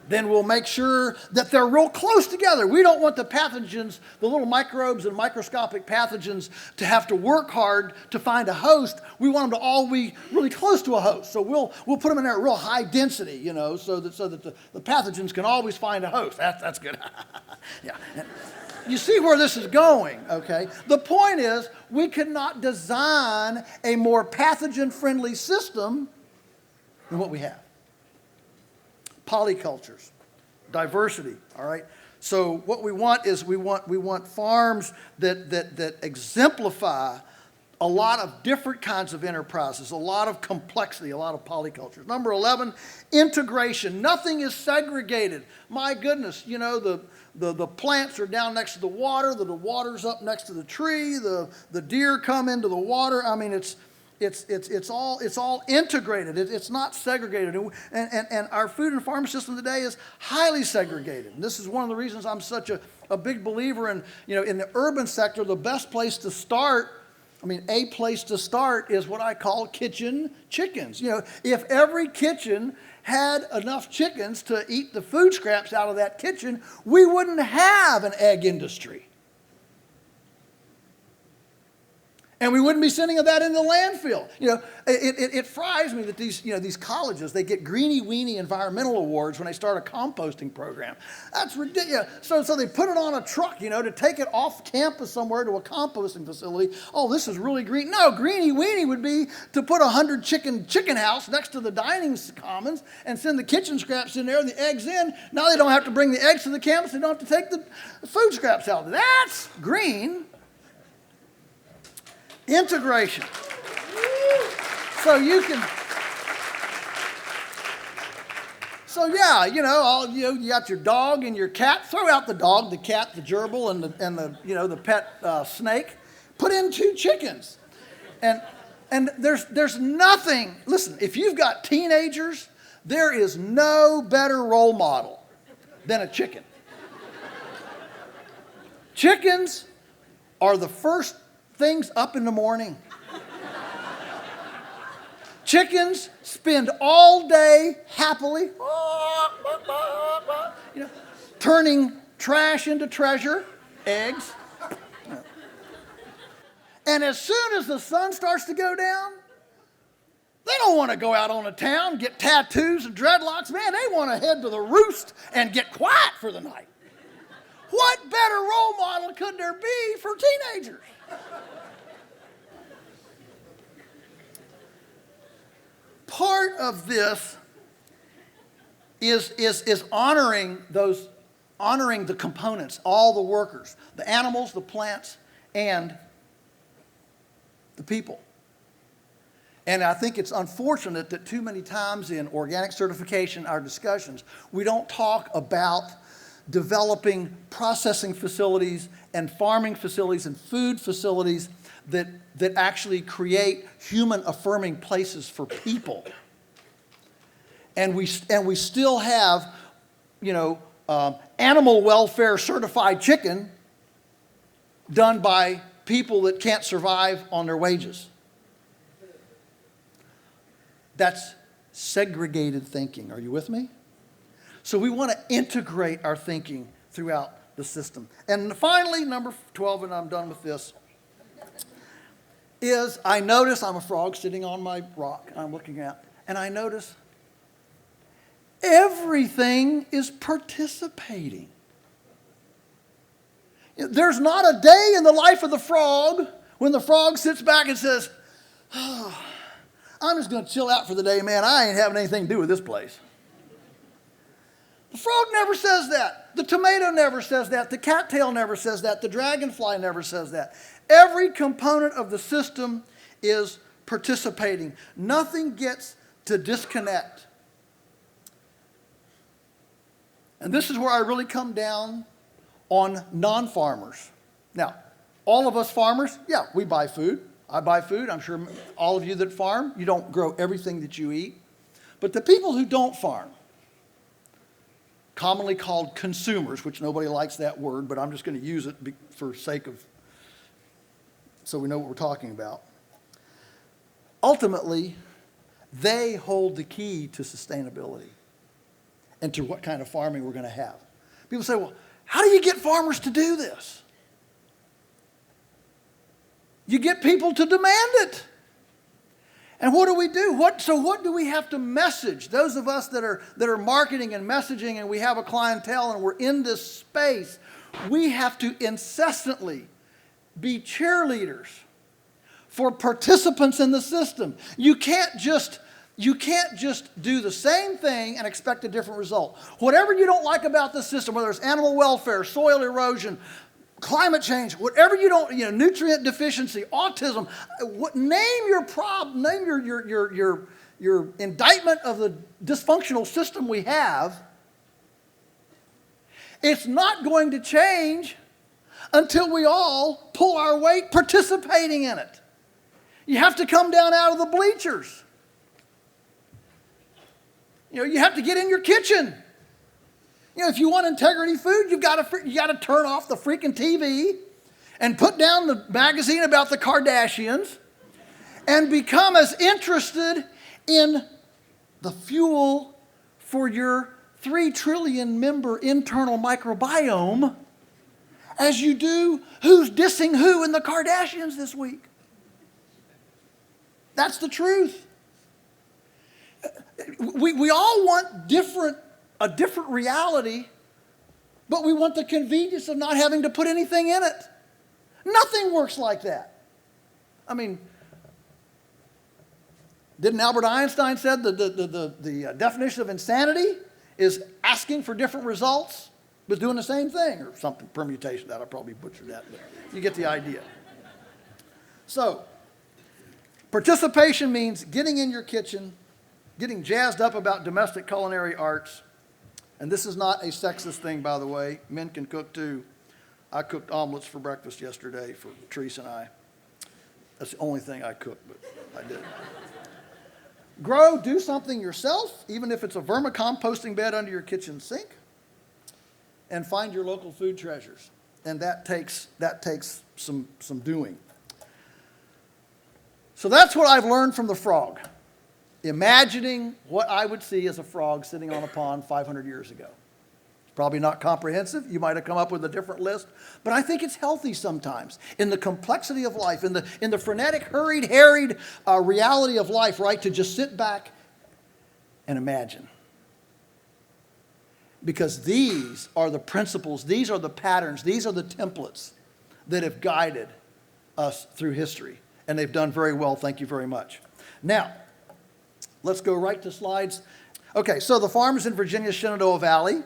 then we'll make sure that they're real close together. We don't want the pathogens, the little microbes and microscopic pathogens, to have to work hard to find a host. We want them to all be really close to a host. So we'll put them in there at real high density, so that the pathogens can always find a host. That's good. Yeah. You see where this is going, okay? The point is, we could not design a more pathogen-friendly system than what we have. Polycultures, diversity, all right? So what we want is we want farms that exemplify a lot of different kinds of enterprises, a lot of complexity, a lot of polycultures. Number 11, integration. Nothing is segregated. My goodness, the plants are down next to the water, the water's up next to the tree, the deer come into the water. It's all integrated. It's not segregated. And our food and farm system today is highly segregated. And this is one of the reasons I'm such a big believer in, in the urban sector, the best place to start, a place to start is what I call kitchen chickens. If every kitchen had enough chickens to eat the food scraps out of that kitchen, we wouldn't have an egg industry. And we wouldn't be sending that in the landfill. It fries me that these colleges, they get greeny-weeny environmental awards when they start a composting program. That's ridiculous. So they put it on a truck, to take it off campus somewhere to a composting facility. Oh, this is really green. No, greeny-weeny would be to put 100 chicken house next to the dining commons and send the kitchen scraps in there and the eggs in. Now they don't have to bring the eggs to the campus. They don't have to take the food scraps out. That's green. Integration. So you got your dog and your cat. Throw out the dog, the cat, the gerbil, and the pet snake. Put in 2 chickens, and there's nothing. Listen, if you've got teenagers, there is no better role model than a chicken. Chickens are the first things up in the morning. Chickens spend all day happily, turning trash into treasure, eggs. And as soon as the sun starts to go down, they don't want to go out on the town, get tattoos and dreadlocks. Man, they want to head to the roost and get quiet for the night. What better role model could there be for teenagers? Part of this is honoring the components, all the workers, the animals, the plants, and the people. And I think it's unfortunate that too many times in organic certification, our discussions, we don't talk about developing processing facilities and farming facilities and food facilities that actually create human affirming places for people. And we still have, animal welfare certified chicken done by people that can't survive on their wages. That's segregated thinking. Are you with me? So we want to integrate our thinking throughout the system. And finally, number 12, and I'm done with this, is I notice I'm a frog sitting on my rock I'm looking at, and I notice everything is participating. There's not a day in the life of the frog when the frog sits back and says, oh, I'm just going to chill out for the day, man. I ain't having anything to do with this place. The frog never says that. The tomato never says that. The cattail never says that. The dragonfly never says that. Every component of the system is participating. Nothing gets to disconnect. And this is where I really come down on non-farmers. Now, all of us farmers, yeah, we buy food. I buy food. I'm sure all of you that farm, you don't grow everything that you eat. But the people who don't farm, commonly called consumers, which nobody likes that word, but I'm just going to use it for sake of, so we know what we're talking about. Ultimately, they hold the key to sustainability and to what kind of farming we're going to have. People say, well, how do you get farmers to do this? You get people to demand it. And what do we do? What do we have to message? Those of us that are marketing and messaging and we have a clientele and we're in this space, we have to incessantly be cheerleaders for participants in the system. You can't just do the same thing and expect a different result. Whatever you don't like about the system, whether it's animal welfare, soil erosion, climate change, whatever you don't, nutrient deficiency, autism, name your problem, name your indictment of the dysfunctional system we have. It's not going to change until we all pull our weight participating in it. You have to come down out of the bleachers. You have to get in your kitchen. If you want integrity food, you got to turn off the freaking TV and put down the magazine about the Kardashians and become as interested in the fuel for your 3 trillion member internal microbiome as you do who's dissing who in the Kardashians this week. That's the truth. We all want a different reality, but we want the convenience of not having to put anything in it. Nothing works like that. I mean, didn't Albert Einstein said the definition of insanity is asking for different results, but doing the same thing, or something, permutation, that I probably butchered that, but you get the idea. So, participation means getting in your kitchen, getting jazzed up about domestic culinary arts. And this is not a sexist thing, by the way. Men can cook too. I cooked omelets for breakfast yesterday for Therese and I. That's the only thing I cooked, but I did. Do something yourself, even if it's a vermicomposting bed under your kitchen sink. And find your local food treasures. And that takes some doing. So that's what I've learned from the frog. Imagining what I would see as a frog sitting on a pond 500 years ago. It's probably not comprehensive. You might have come up with a different list. But I think it's healthy sometimes. In the complexity of life, in the frenetic, hurried, harried reality of life, right? To just sit back and imagine. Because these are the principles, these are the patterns, these are the templates that have guided us through history. And they've done very well. Thank you very much. Now, let's go right to slides. Okay, so the farms in Virginia's Shenandoah Valley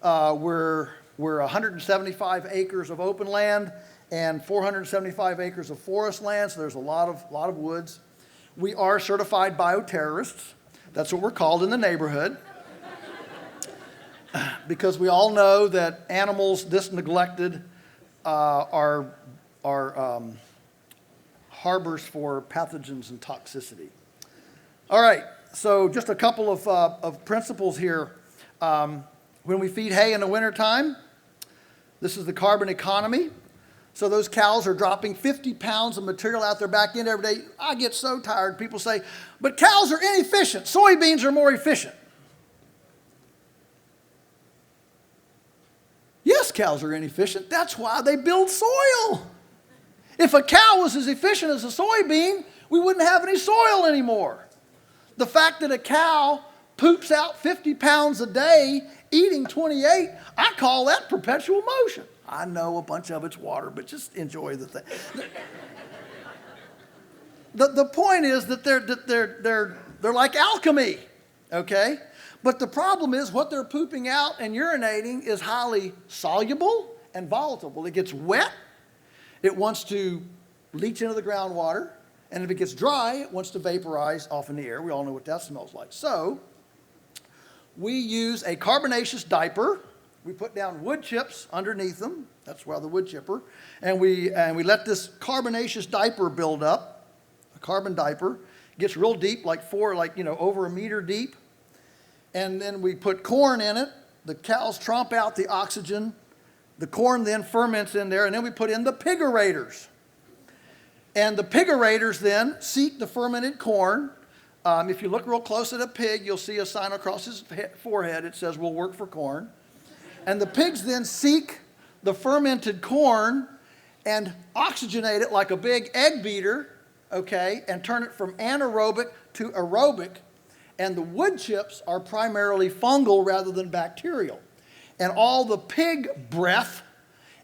were 175 acres of open land and 475 acres of forest land, so there's a lot of woods. We are certified bioterrorists. That's what we're called in the neighborhood. Because we all know that animals this neglected are harbors for pathogens and toxicity. All right, so just a couple of principles here. When we feed hay in the wintertime, this is the carbon economy. So those cows are dropping 50 pounds of material out their back end every day. I get so tired. People say, but cows are inefficient. Soybeans are more efficient. cows are inefficient. That's why they build soil. If a cow was as efficient as a soybean, we wouldn't have any soil anymore. The fact that a cow poops out 50 pounds a day, eating 28, I call that perpetual motion. I know a bunch of it's water, but just enjoy the thing. The point is that they're like alchemy, okay? But the problem is what they're pooping out and urinating is highly soluble and volatile. It gets wet, it wants to leach into the groundwater, and if it gets dry, it wants to vaporize off in the air. We all know what that smells like. So we use a carbonaceous diaper. We put down wood chips underneath them. That's why the wood chipper. And we let this carbonaceous diaper build up. A carbon diaper. It gets real deep, over a meter deep. And then we put corn in it. The cows tromp out the oxygen. The corn then ferments in there. And then we put in the pigorators. And the pigorators then seek the fermented corn. If you look real close at a pig, you'll see a sign across his forehead. It says, "We'll work for corn." And the pigs then seek the fermented corn and oxygenate it like a big egg beater, okay, and turn it from anaerobic to aerobic. And the wood chips are primarily fungal rather than bacterial. And all the pig breath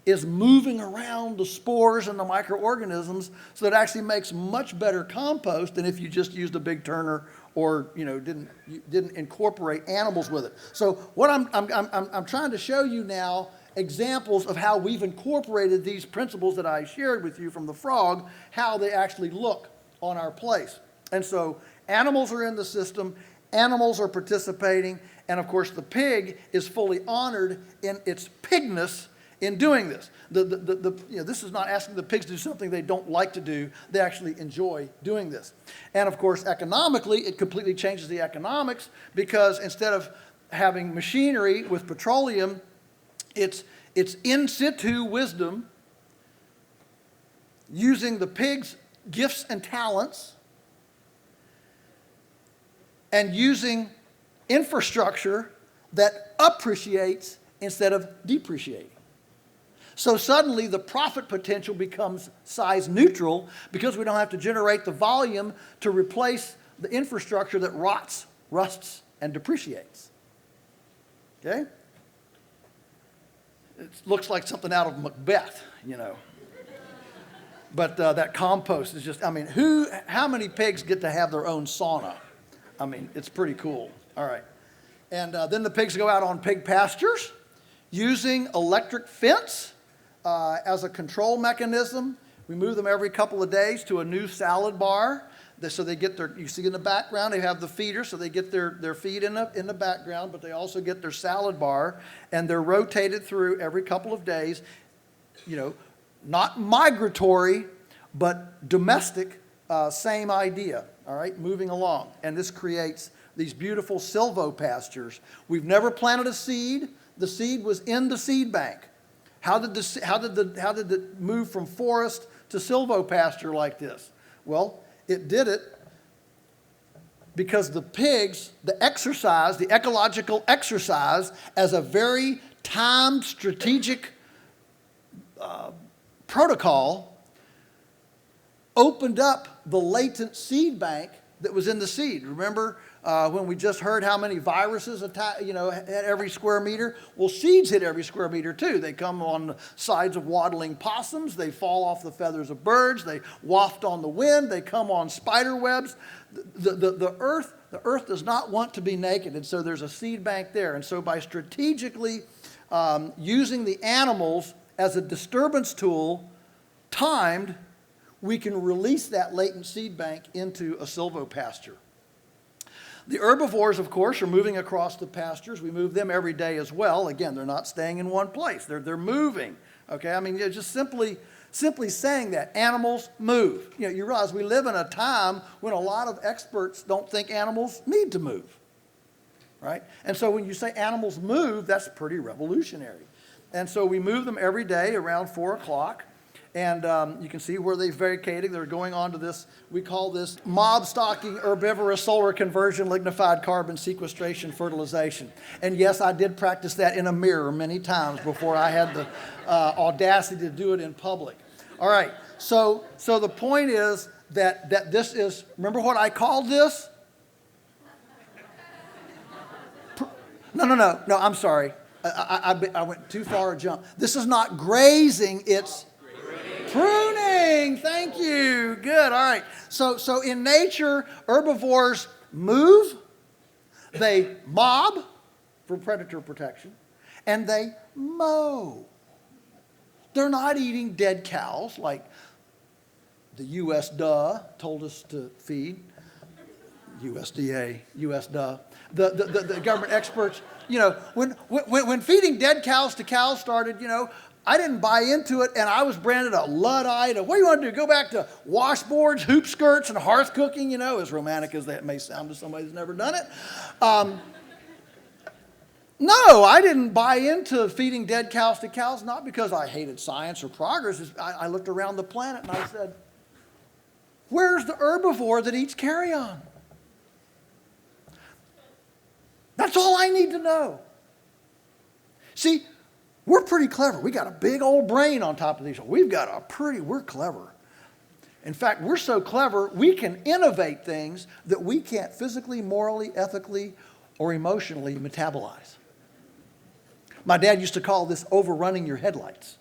is moving around the spores and the microorganisms, so it actually makes much better compost than if you just used a big turner or didn't incorporate animals with it. So what I'm trying to show you now examples of how we've incorporated these principles that I shared with you from the frog, how they actually look on our place. And so animals are in the system, animals are participating, and of course the pig is fully honored in its pigness in doing this. This is not asking the pigs to do something they don't like to do. They actually enjoy doing this. And of course, economically, it completely changes the economics because instead of having machinery with petroleum, it's in situ wisdom using the pig's gifts and talents and using infrastructure that appreciates instead of depreciating. So suddenly the profit potential becomes size neutral because we don't have to generate the volume to replace the infrastructure that rots, rusts, and depreciates. Okay? It looks like something out of Macbeth, But that compost is just, how many pigs get to have their own sauna? It's pretty cool. All right. And then the pigs go out on pig pastures using electric fence as a control mechanism. We move them every couple of days to a new salad bar. So they get you see in the background, they have the feeder, so they get their feed in the background, but they also get their salad bar, and they're rotated through every couple of days, not migratory, but domestic, same idea, all right, moving along. And this creates these beautiful silvopastures. We've never planted a seed. The seed was in the seed bank. How did it move from forest to silvopasture like this? Well, it did it because the pigs, the ecological exercise, as a very timed strategic protocol, opened up the latent seed bank that was in the seed. Remember when we just heard how many viruses attack, at every square meter? Well, seeds hit every square meter too. They come on the sides of waddling possums. They fall off the feathers of birds. They waft on the wind. They come on spider webs. The earth does not want to be naked, and so there's a seed bank there. And so by strategically using the animals as a disturbance tool, timed, we can release that latent seed bank into a silvopasture. The herbivores, of course, are moving across the pastures. We move them every day as well. Again, they're not staying in one place. They're moving. Okay, just simply saying that animals move. You realize we live in a time when a lot of experts don't think animals need to move, right? And so when you say animals move, that's pretty revolutionary. And so we move them every day around 4 o'clock. And you can see where they've vacated. They're going on to this, we call this mob stocking herbivorous solar conversion lignified carbon sequestration fertilization. And yes, I did practice that in a mirror many times before I had the audacity to do it in public. All right, so the point is that this is, remember what I called this? No, I'm sorry. I went too far a jump. This is not grazing, it's pruning. Thank you. Good. All right. So in nature, herbivores move, they mob for predator protection, and they mow. They're not eating dead cows like the U.S. told us to feed. USDA, U.S. The government experts, when feeding dead cows to cows started, I didn't buy into it, and I was branded a Luddite. What do you want to do? Go back to washboards, hoop skirts, and hearth cooking, as romantic as that may sound to somebody who's never done it. No, I didn't buy into feeding dead cows to cows, not because I hated science or progress. I looked around the planet and I said, where's the herbivore that eats carrion? That's all I need to know. See, we're pretty clever. We got a big old brain on top of these. We're clever. In fact, we're so clever, we can innovate things that we can't physically, morally, ethically, or emotionally metabolize. My dad used to call this overrunning your headlights.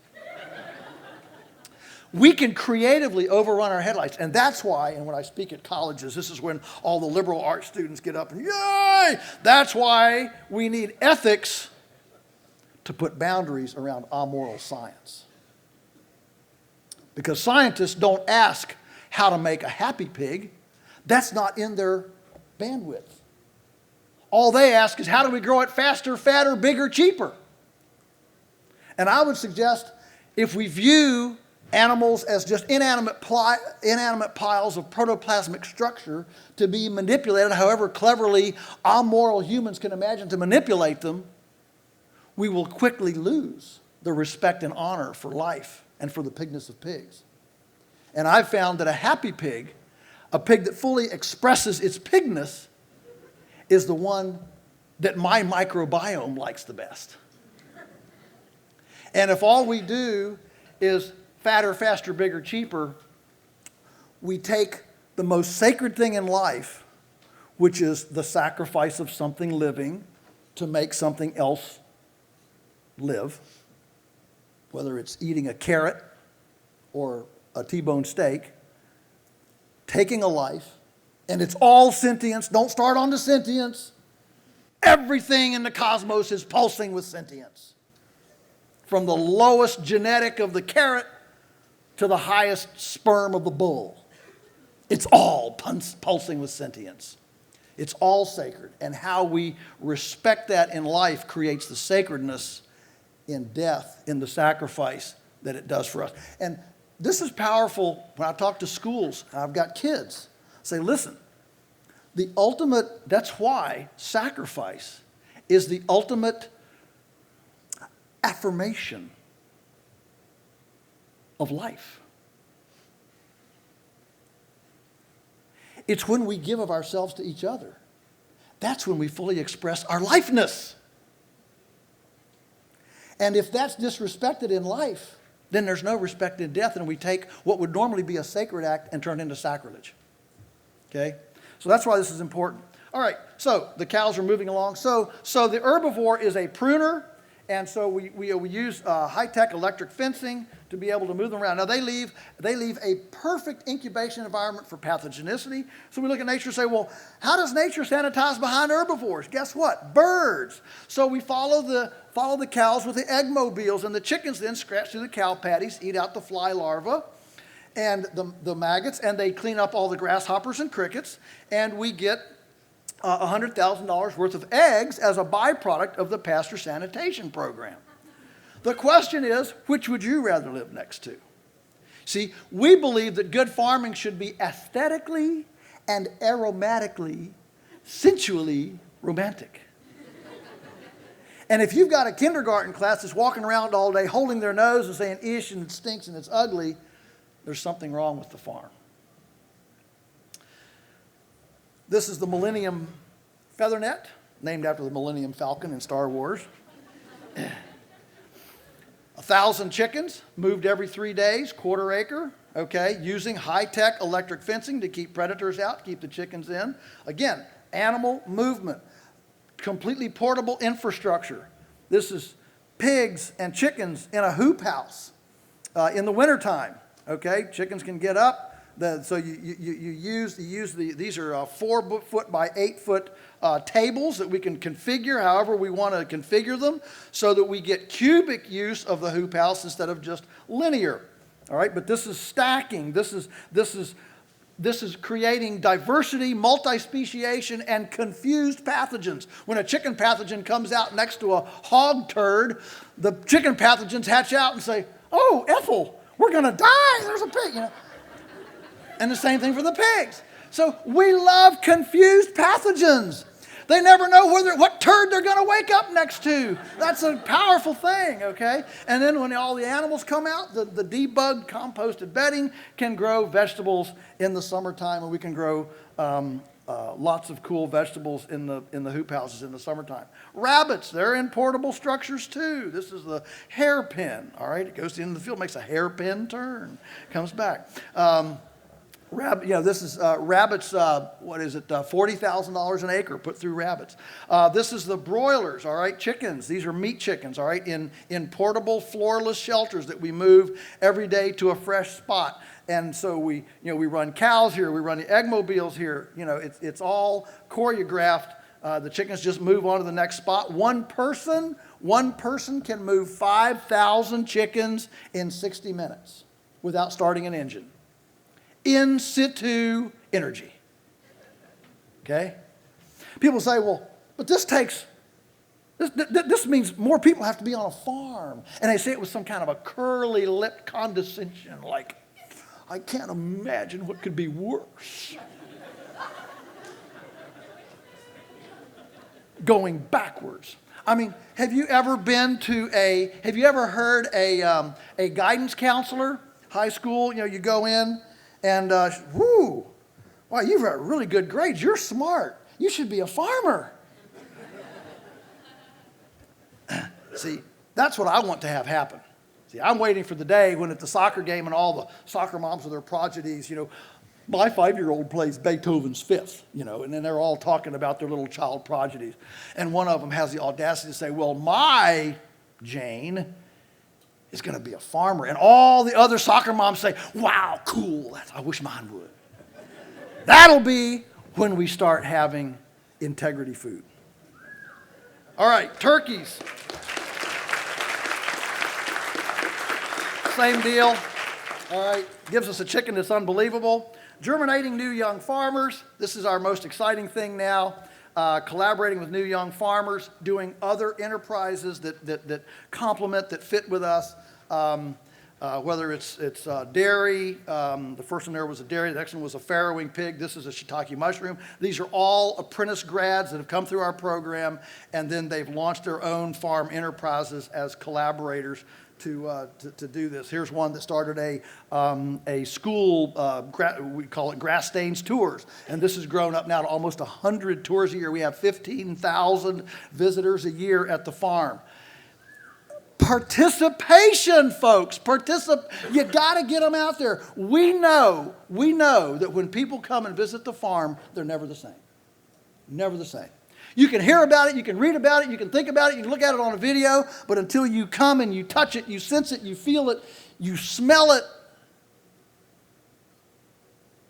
We can creatively overrun our headlights. And that's why, and when I speak at colleges, this is when all the liberal arts students get up and yay! That's why we need ethics to put boundaries around amoral science. Because scientists don't ask how to make a happy pig. That's not in their bandwidth. All they ask is how do we grow it faster, fatter, bigger, cheaper? And I would suggest if we view animals as just inanimate piles of protoplasmic structure to be manipulated however cleverly amoral humans can imagine to manipulate them, we will quickly lose the respect and honor for life and for the pigness of pigs. And I've found that a happy pig, a pig that fully expresses its pigness, is the one that my microbiome likes the best. And if all we do is fatter, faster, bigger, cheaper, we take the most sacred thing in life, which is the sacrifice of something living to make something else live, whether it's eating a carrot or a T-bone steak, taking a life, and it's all sentience. Don't start on the sentience. Everything in the cosmos is pulsing with sentience. From the lowest genetic of the carrot to the highest sperm of the bull. It's all pulsing with sentience. It's all sacred. And how we respect that in life creates the sacredness in death, in the sacrifice that it does for us. And this is powerful when I talk to schools, and I've got kids. Say, listen, the ultimate, that's why sacrifice is the ultimate affirmation of life. It's when we give of ourselves to each other. That's when we fully express our lifeness. And if that's disrespected in life, then there's no respect in death, and we take what would normally be a sacred act and turn it into sacrilege. Okay? So that's why this is important. All right, so the cows are moving along. So the herbivore is a pruner, and so we use high-tech electric fencing to be able to move them around. Now, they leave a perfect incubation environment for pathogenicity. So we look at nature and say, well, how does nature sanitize behind herbivores? Guess what? Birds. So we follow the cows with the eggmobiles, and the chickens then scratch through the cow patties, eat out the fly larvae and the maggots, and they clean up all the grasshoppers and crickets, and we get $100,000 worth of eggs as a byproduct of the pasture sanitation program. The question is, which would you rather live next to? See, we believe that good farming should be aesthetically and aromatically, sensually romantic. And if you've got a kindergarten class that's walking around all day holding their nose and saying ish and it stinks and it's ugly, there's something wrong with the farm. This is the Millennium Feather Net, named after the Millennium Falcon in Star Wars. 1,000 chickens, moved every 3 days, quarter acre, okay, using high-tech electric fencing to keep predators out, keep the chickens in. Again, animal movement, completely portable infrastructure. This is pigs and chickens in a hoop house in the wintertime, okay? Chickens can get up. So you use these are 4 foot by 8 foot tables that we can configure however we want to configure them so that we get cubic use of the hoop house instead of just linear. All right, but this is stacking. This is creating diversity, multi-speciation, and confused pathogens. When a chicken pathogen comes out next to a hog turd, the chicken pathogens hatch out and say, "Oh, Ethel, we're going to die. There's a pig." You know? And the same thing for the pigs. So we love confused pathogens. They never know what turd they're going to wake up next to. That's a powerful thing, okay? And then when all the animals come out, the debugged composted bedding can grow vegetables in the summertime, and we can grow lots of cool vegetables in the hoop houses in the summertime. Rabbits, they're in portable structures too. This is the hairpin, all right? It goes to the end of the field, makes a hairpin turn, comes back. This is rabbits, $40,000 an acre put through rabbits. This is the broilers, all right, chickens. These are meat chickens, all right, in portable floorless shelters that we move every day to a fresh spot. And so we run cows here, we run the egg mobiles here. You know, it's all choreographed. The chickens just move on to the next spot. One person can move 5,000 chickens in 60 minutes without starting an engine. In situ energy. Okay? People say, well, but this means more people have to be on a farm. And they say it with some kind of a curly-lipped condescension, like, I can't imagine what could be worse. Going backwards. I mean, have you ever heard a guidance counselor, high school, you go in, and, wow, you've got really good grades. You're smart. You should be a farmer. See, that's what I want to have happen. See, I'm waiting for the day when at the soccer game and all the soccer moms with their prodigies, my 5-year-old plays Beethoven's Fifth, and then they're all talking about their little child prodigies. And one of them has the audacity to say, well, my Jane is going to be a farmer. And all the other soccer moms say, wow, cool, I wish mine would. That'll be when we start having integrity food. All right, turkeys. Same deal. All right, gives us a chicken that's unbelievable. Germinating new young farmers. This is our most exciting thing now. Collaborating with new young farmers, doing other enterprises that complement, that fit with us. Whether it's dairy, the first one there was a dairy, the next one was a farrowing pig, this is a shiitake mushroom. These are all apprentice grads that have come through our program, and then they've launched their own farm enterprises as collaborators to do this. Here's one that started a school, we call it Grass Stains Tours, and this has grown up now to almost 100 tours a year. We have 15,000 visitors a year at the farm. Participation, folks. You got to get them out there. We know that when people come and visit the farm, they're never the same. Never the same. You can hear about it, you can read about it, you can think about it, you can look at it on a video, but until you come and you touch it, you sense it, you feel it, you smell it,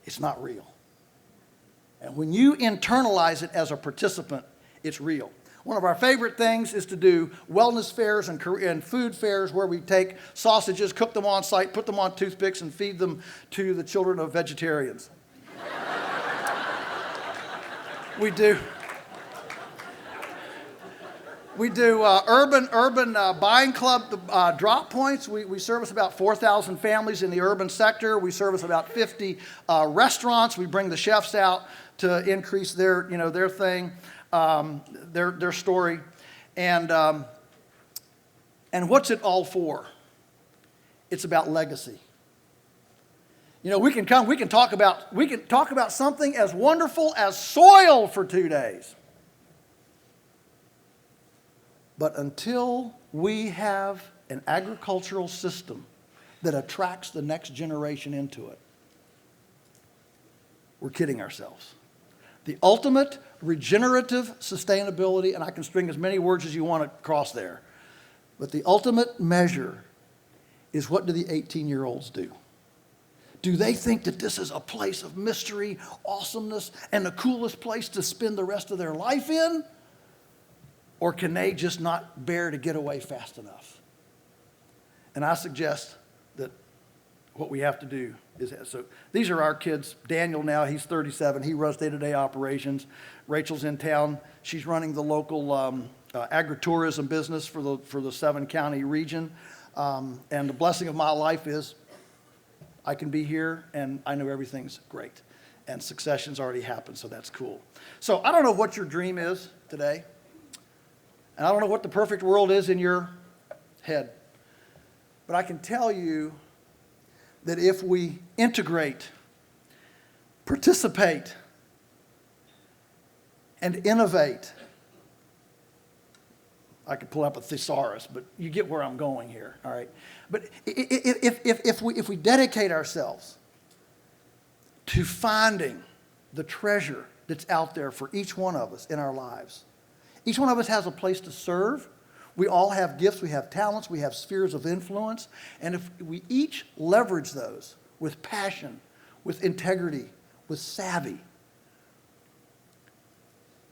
it's not real. And when you internalize it as a participant, it's real. One of our favorite things is to do wellness fairs and food fairs where we take sausages, cook them on site, put them on toothpicks, and feed them to the children of vegetarians. We do urban buying club drop points. We service about 4,000 families in the urban sector. We service about 50 restaurants. We bring the chefs out to increase their thing. Their story, and what's it all for? It's about legacy. You know, we can talk about something as wonderful as soil for 2 days. But until we have an agricultural system that attracts the next generation into it, we're kidding ourselves. The ultimate regenerative sustainability, and I can string as many words as you want across there, but the ultimate measure is, what do the 18-year-olds do? Do they think that this is a place of mystery, awesomeness, and the coolest place to spend the rest of their life in? Or can they just not bear to get away fast enough? And I suggest that what we have to do is, so these are our kids. Daniel now, he's 37. He runs day-to-day operations. Rachel's in town. She's running the local agritourism business for the 7-county region. And the blessing of my life is I can be here and I know everything's great. And succession's already happened, so that's cool. So I don't know what your dream is today. And I don't know what the perfect world is in your head. But I can tell you that if we integrate, participate, and innovate, I could pull up a thesaurus, but you get where I'm going here, all right? But if we dedicate ourselves to finding the treasure that's out there for each one of us in our lives, each one of us has a place to serve. We all have gifts, we have talents, we have spheres of influence. And if we each leverage those with passion, with integrity, with savvy,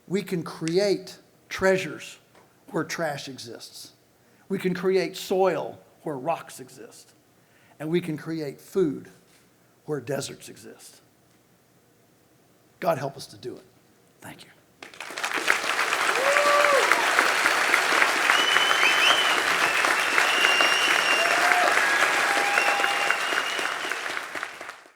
we can create treasures where trash exists. We can create soil where rocks exist. And we can create food where deserts exist. God help us to do it. Thank you.